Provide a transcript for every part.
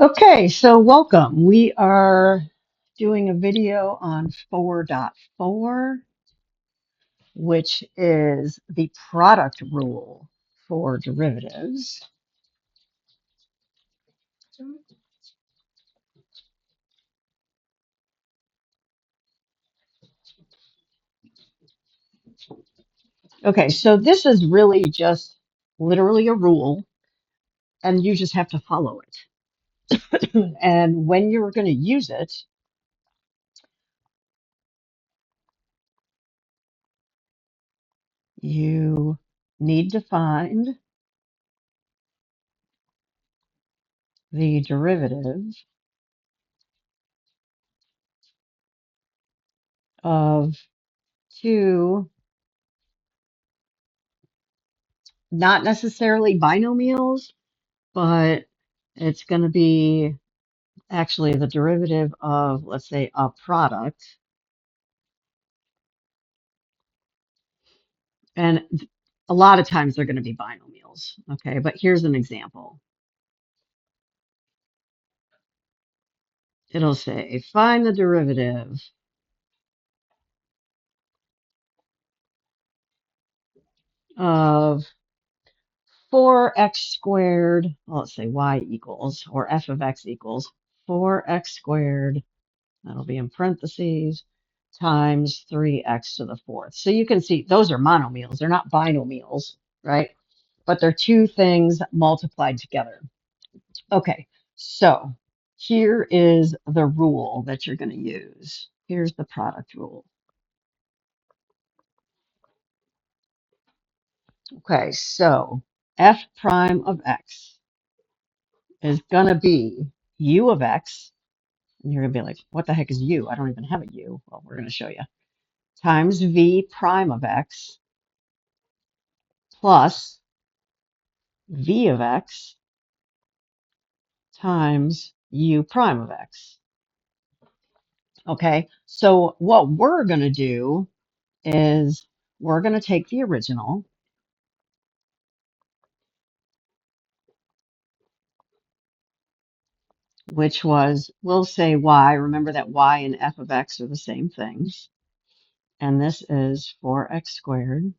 Okay, so welcome. We are doing a video on 4.4, which is the product rule for derivatives. Okay, so this is really just literally a rule, and you just have to follow it. And when you're going to use it, you need to find the derivative of two, not necessarily binomials, but it's going to be actually the derivative of, let's say, a product. And a lot of times they're going to be binomials. Okay, but here's an example. It'll say, find the derivative of 4x squared, well, let's say y equals, or f of x equals 4x squared, that'll be in parentheses, times 3x to the fourth. So you can see those are monomials. They're not binomials, right? But they're two things multiplied together. Okay, so here is the rule that you're going to use. Here's the product rule. Okay, so f prime of x is going to be u of x, and you're going to be like, what the heck is u? I don't even have a u. Well, we're going to show you. Times v prime of x plus v of x times u prime of x. Okay, so what we're going to do is we're going to take the original, which was, we'll say y. Remember that y and f of x are the same things. And this is 4x squared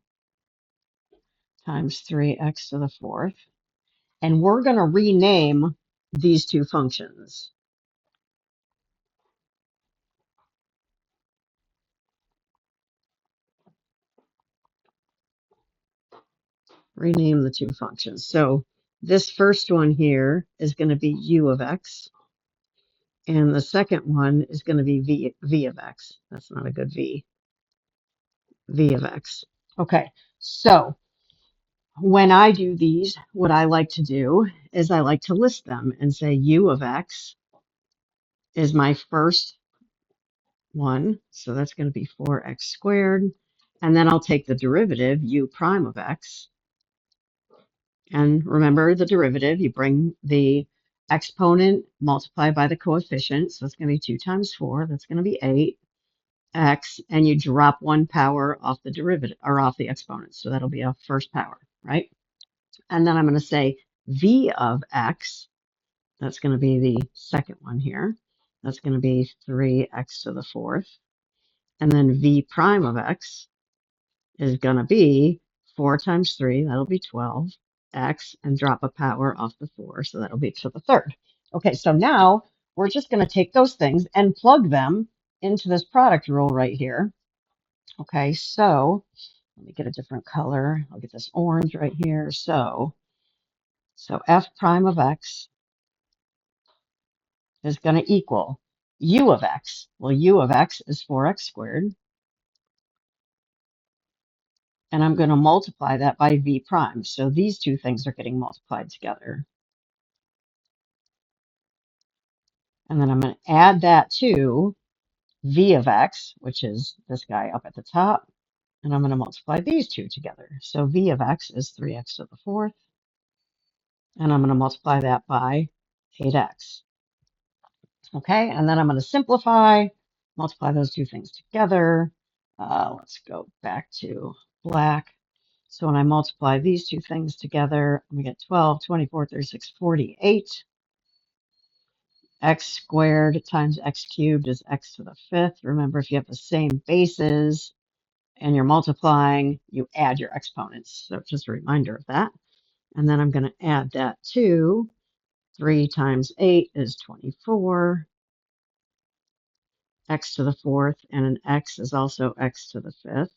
times 3x to the fourth. And we're going to rename these two functions. Rename the two functions. So this first one here is going to be u of x. And the second one is going to be v of x. That's not a good v. V of x. Okay, so when I do these, what I like to do is I like to list them and say u of x is my first one. So that's going to be 4x squared. And then I'll take the derivative, u prime of x. And remember the derivative, you bring the exponent multiplied by the coefficient. So it's going to be 2 times 4. That's going to be 8x. And you drop one power off the derivative or off the exponent. So that'll be a first power, right? And then I'm going to say v of x. That's going to be the second one here. That's going to be 3x to the fourth. And then v prime of x is going to be 4 times 3. That'll be 12x, and drop a power off the 4. So that'll be to the third. Okay, so now we're just going to take those things and plug them into this product rule right here. Okay, so let me get a different color. I'll get this orange right here. So f prime of x is going to equal u of x. Well, u of x is 4x squared. And I'm going to multiply that by v prime. So these two things are getting multiplied together. And then I'm going to add that to v of x, which is this guy up at the top. And I'm going to multiply these two together. So v of x is 3x to the fourth. And I'm going to multiply that by 8x. Okay, and then I'm going to simplify, multiply those two things together. Let's go back to black. So when I multiply these two things together, we get 12, 24, 36, 48. X squared times x cubed is x to the fifth. Remember, if you have the same bases and you're multiplying, you add your exponents. So just a reminder of that. And then I'm going to add that to 3 times 8 is 24, x to the fourth, and an x is also x to the fifth.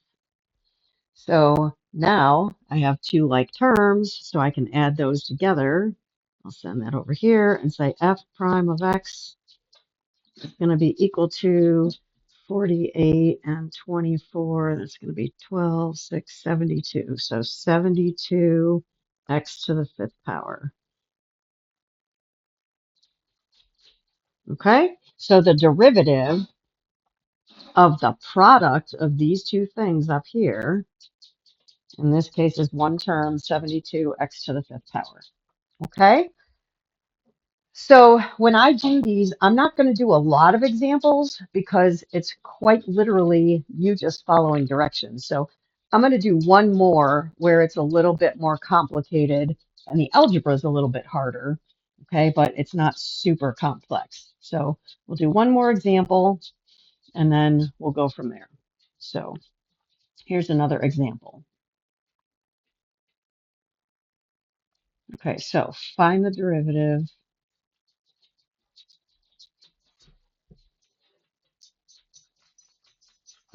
So now I have two like terms, so I can add those together. I'll send that over here and say f prime of x is going to be equal to 48 and 24. That's going to be 12, 6, 72. So 72 x to the fifth power. Okay, so the derivative of the product of these two things up here, in this case, is one term, 72 x to the fifth power. Okay, so when I do these, I'm not going to do a lot of examples because it's quite literally you just following directions. So I'm going to do one more where it's a little bit more complicated and the algebra is a little bit harder. Okay, but it's not super complex. So we'll do one more example and then we'll go from there. So here's another example. Okay, so find the derivative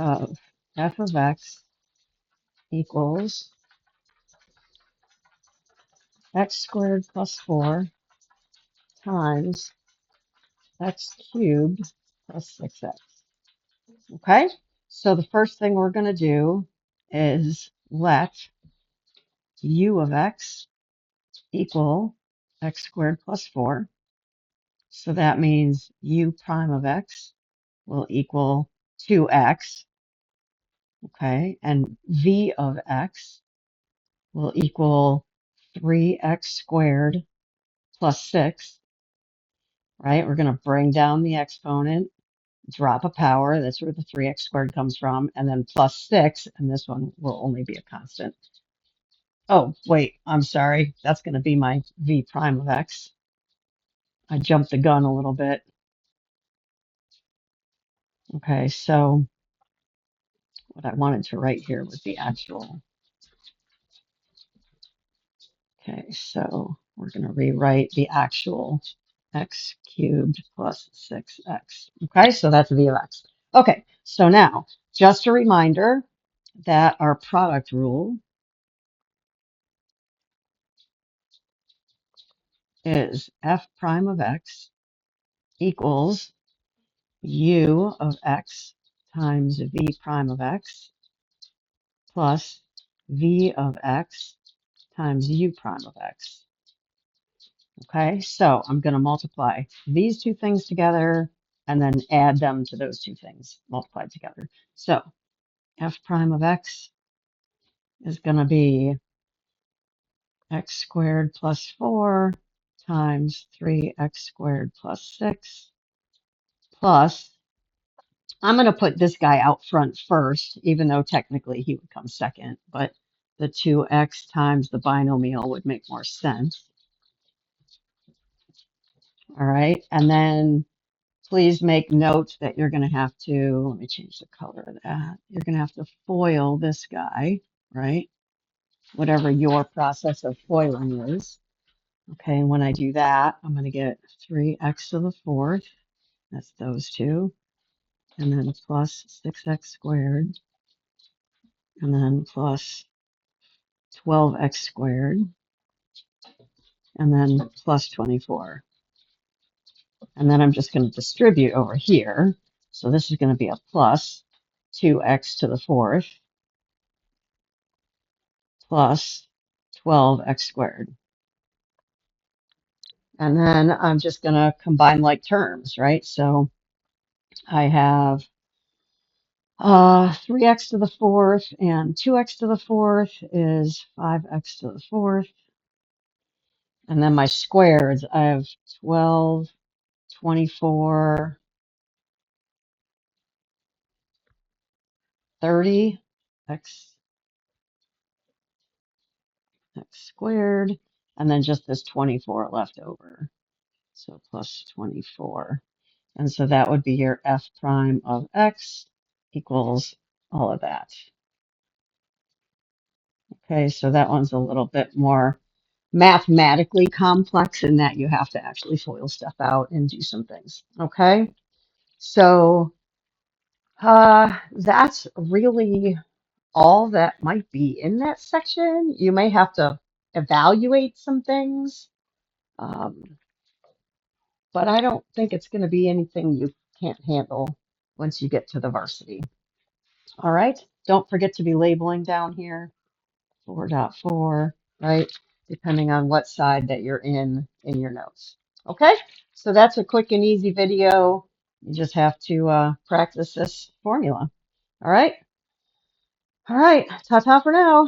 of f of x equals x squared plus 4 times x cubed plus 6x. Okay, so the first thing we're going to do is let u of x equal x squared plus 4. So that means u prime of x will equal 2x. Okay, and v of x will equal 3x squared plus 6. Right, we're going to bring down the exponent, drop a power, that's where the 3x squared comes from, and then plus 6, and this one will only be a constant. Oh, wait, I'm sorry. That's going to be my v prime of x. I jumped the gun a little bit. Okay, so what I wanted to write here was the actual. Okay, so we're going to rewrite the actual x cubed plus 6x. Okay, so that's v of x. Okay, so now, just a reminder that our product rule is f prime of x equals u of x times v prime of x plus v of x times u prime of x. Okay, so I'm going to multiply these two things together and then add them to those two things multiplied together. So f prime of x is going to be x squared plus 4 times 3x squared plus 6 plus, I'm going to put this guy out front first, even though technically he would come second, but the 2x times the binomial would make more sense. All right, and then please make note that you're going to have to, let me change the color of that. You're going to have to FOIL this guy, right? Whatever your process of foiling is. Okay, and when I do that, I'm going to get 3x to the fourth. That's those two. And then plus 6x squared. And then plus 12x squared. And then plus 24. And then I'm just going to distribute over here. So this is going to be a plus 2x to the fourth plus 12x squared. And then I'm just going to combine like terms, right? So I have 3x to the fourth and 2x to the fourth is 5x to the fourth. And then my squares, I have 12, 24, 30 x squared, and then just this 24 left over. So plus 24. And so that would be your f prime of x equals all of that. Okay, so that one's a little bit more mathematically complex in that you have to actually FOIL stuff out and do some things. Okay, so that's really all that might be in that section. You may have to evaluate some things, um, but I don't think it's going to be anything you can't handle once you get to the varsity. All right, don't forget to be labeling down here 4.4, right? Depending on what side that you're in your notes. Okay, so that's a quick and easy video. You just have to practice this formula. All right, ta-ta for now.